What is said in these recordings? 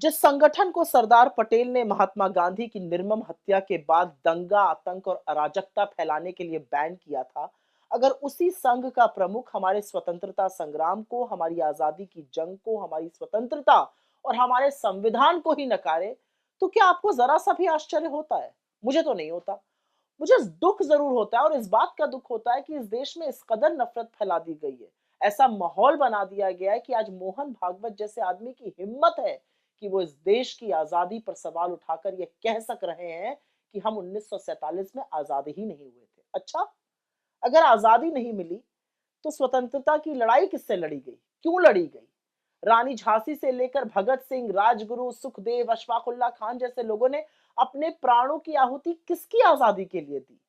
जिस संगठन को सरदार पटेल ने महात्मा गांधी की निर्मम हत्या के बाद दंगा, आतंक और अराजकता फैलाने के लिए बैन किया था, अगर उसी संघ का प्रमुख हमारे स्वतंत्रता संग्राम को, हमारी आजादी की जंग को, हमारी स्वतंत्रता और हमारे संविधान को ही नकारे, तो क्या आपको जरा सा भी आश्चर्य होता है? मुझे तो नहीं होता। मुझे दुख जरूर होता है और इस बात का दुख होता है कि इस देश में इस कदर नफरत फैला दी गई है, ऐसा माहौल बना दिया गया है कि आज मोहन भागवत जैसे आदमी की हिम्मत है कि वो इस देश की आजादी पर सवाल उठाकर ये कह सक रहे हैं कि हम 1947 में आजाद ही नहीं हुए थे। अच्छा, अगर आजादी नहीं मिली तो स्वतंत्रता की लड़ाई किससे लड़ी गई, क्यों लड़ी गई? रानी झांसी से लेकर भगत सिंह, राजगुरु, सुखदेव, अशफाकुल्ला खान जैसे लोगों ने अपने प्राणों की आहुति किसकी आजादी के लिए दी?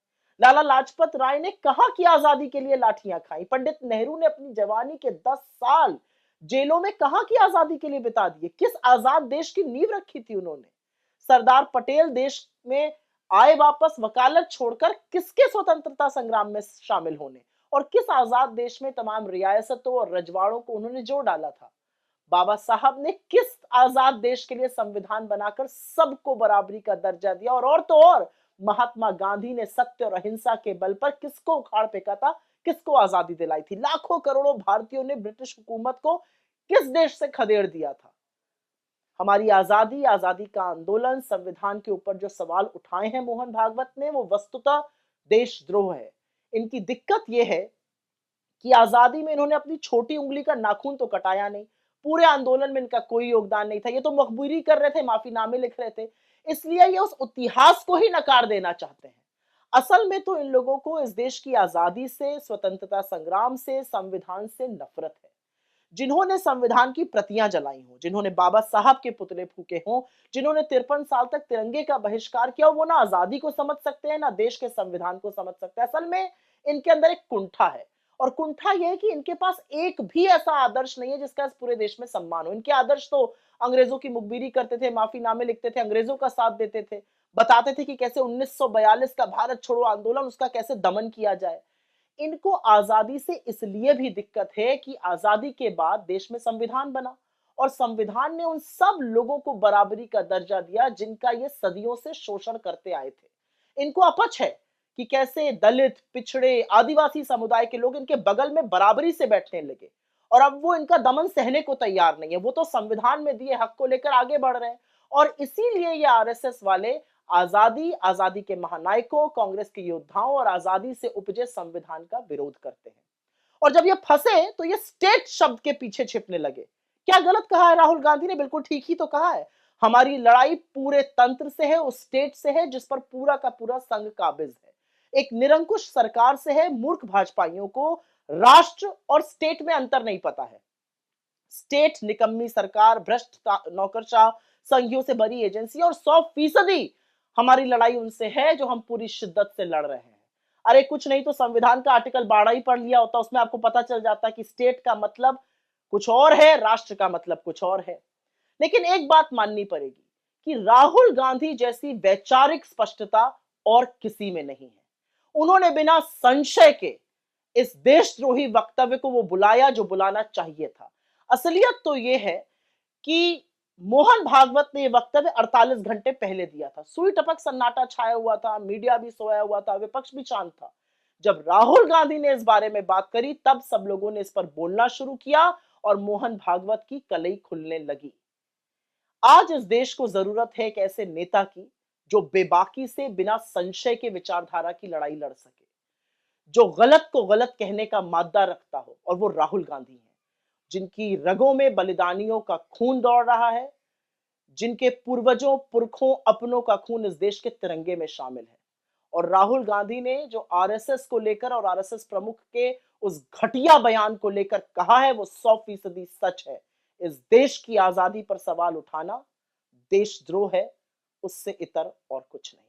लाला लाजपत राय ने कहां की आजादी के लिए लाठियां खाई? पंडित नेहरू ने अपनी जवानी के 10 साल जेलों में कहां की आजादी के लिए बिता दिए? किस आजाद देश की नींव रखी थी उन्होंने? सरदार पटेल देश में आए वापस वकालत छोड़कर किसके स्वतंत्रता संग्राम में शामिल होने, और किस आजाद देश में तमाम रियासतों और रजवाड़ों को उन्होंने जोड़ डाला था? बाबा साहब ने किस आजाद देश के लिए संविधान बनाकर सबको बराबरी का दर्जा दिया, और तो और महात्मा गांधी ने सत्य और अहिंसा के बल पर किसको उखाड़ फेंका था, किसको आजादी दिलाई थी? लाखों करोड़ों भारतीयों ने ब्रिटिश हुकूमत को किस देश से खदेड़ दिया था? हमारी आजादी, आजादी का आंदोलन, संविधान के ऊपर जो सवाल उठाए हैं मोहन भागवत ने, वो वस्तुतः देशद्रोह है। इनकी दिक्कत यह है कि आजादी में इन्होंने अपनी छोटी उंगली का नाखून तो कटाया नहीं, पूरे आंदोलन में इनका कोई योगदान नहीं था, ये तो मखबूरी कर रहे थे, माफीनामे लिख रहे थे, इसलिए ये उस इतिहास को ही नकार देना चाहते हैं। असल में तो इन लोगों को इस देश की आजादी से, स्वतंत्रता संग्राम से, संविधान से नफरत है। जिन्होंने संविधान की प्रतियां जलाई हों, जिन्होंने बाबा साहब के पुतले फूके हों, जिन्होंने 53 साल तक तिरंगे का बहिष्कार किया, वो ना आजादी को समझ सकते हैं, ना देश के संविधान को समझ सकते हैं। असल में इनके अंदर एक कुंठा है, और कुंठा यह है कि इनके पास एक भी ऐसा आदर्श नहीं है जिसका इस पूरे देश में सम्मान हो। इनके आदर्श तो अंग्रेजों की मुखबिरी करते थे, माफीनामे लिखते थे, अंग्रेजों का साथ देते थे, बताते थे कि कैसे 1942 का भारत छोड़ो आंदोलन, उसका कैसे दमन किया जाए। इनको आजादी से इसलिए भी दिक्कत है कि आजादी के बाद देश में संविधान बना, और संविधान ने उन सब लोगों को बराबरी का दर्जा दिया जिनका ये सदियों से शोषण करते आए थे। इनको अपच है कि कैसे दलित, पिछड़े, आदिवासी समुदाय के लोग इनके बगल में बराबरी से बैठने लगे, और अब वो इनका दमन सहने को तैयार नहीं है। वो तो संविधान में दिए हक को लेकर आगे बढ़ रहे हैं, और इसीलिए ये आरएसएस वाले आजादी, आजादी के महानायकों, कांग्रेस के योद्धाओं और आजादी से उपजे संविधान का विरोध करते हैं। और जब ये फंसे तो ये स्टेट शब्द के पीछे छिपने लगे। क्या गलत कहा है राहुल गांधी ने? बिल्कुल ठीक ही तो कहा है। हमारी लड़ाई पूरे तंत्र से है, उस स्टेट से है जिस पर पूरा का पूरा संघ काबिज है। एक निरंकुश सरकार से है। मूर्ख भाजपाइयों को राष्ट्र और स्टेट में अंतर नहीं पता है। स्टेट निकम्मी सरकार, भ्रष्ट नौकरशाह, संघियों से भरी एजेंसी, और 100% हमारी लड़ाई उनसे है जो हम पूरी शिद्दत से लड़ रहे हैं। अरे कुछ नहीं तो संविधान का आर्टिकल 12 ही पढ़ लिया होता, उसमें आपको पता चल जाता कि स्टेट का मतलब कुछ और है, राष्ट्र का मतलब कुछ और है। लेकिन एक बात माननी पड़ेगी कि राहुल गांधी जैसी वैचारिक स्पष्टता और किसी में नहीं है। उन्होंने बिना संशय के इस देशद्रोही वक्तव्य को वो बुलाया जो बुलाना चाहिए था। असलियत तो ये है कि मोहन भागवत ने यह वक्तव्य 48 घंटे पहले दिया था। सुई टपक सन्नाटा छाया हुआ था, मीडिया भी सोया हुआ था, विपक्ष भी शांत था। जब राहुल गांधी ने इस बारे में बात करी तब सब लोगों ने इस पर बोलना शुरू किया और मोहन भागवत की कलई खुलने लगी। आज इस देश को जरूरत है एक ऐसे नेता की जो बेबाकी से, बिना संशय के विचारधारा की लड़ाई लड़ सके, जो गलत को गलत कहने का मादा रखता हो, और वो राहुल गांधी है, जिनकी रगों में बलिदानियों का खून दौड़ रहा है, जिनके पूर्वजों, पुरखों, अपनों का खून इस देश के तिरंगे में शामिल है। और राहुल गांधी ने जो आरएसएस को लेकर और आरएसएस प्रमुख के उस घटिया बयान को लेकर कहा है वो 100% सच है। इस देश की आजादी पर सवाल उठाना देशद्रोह है, उससे इतर और कुछ नहीं।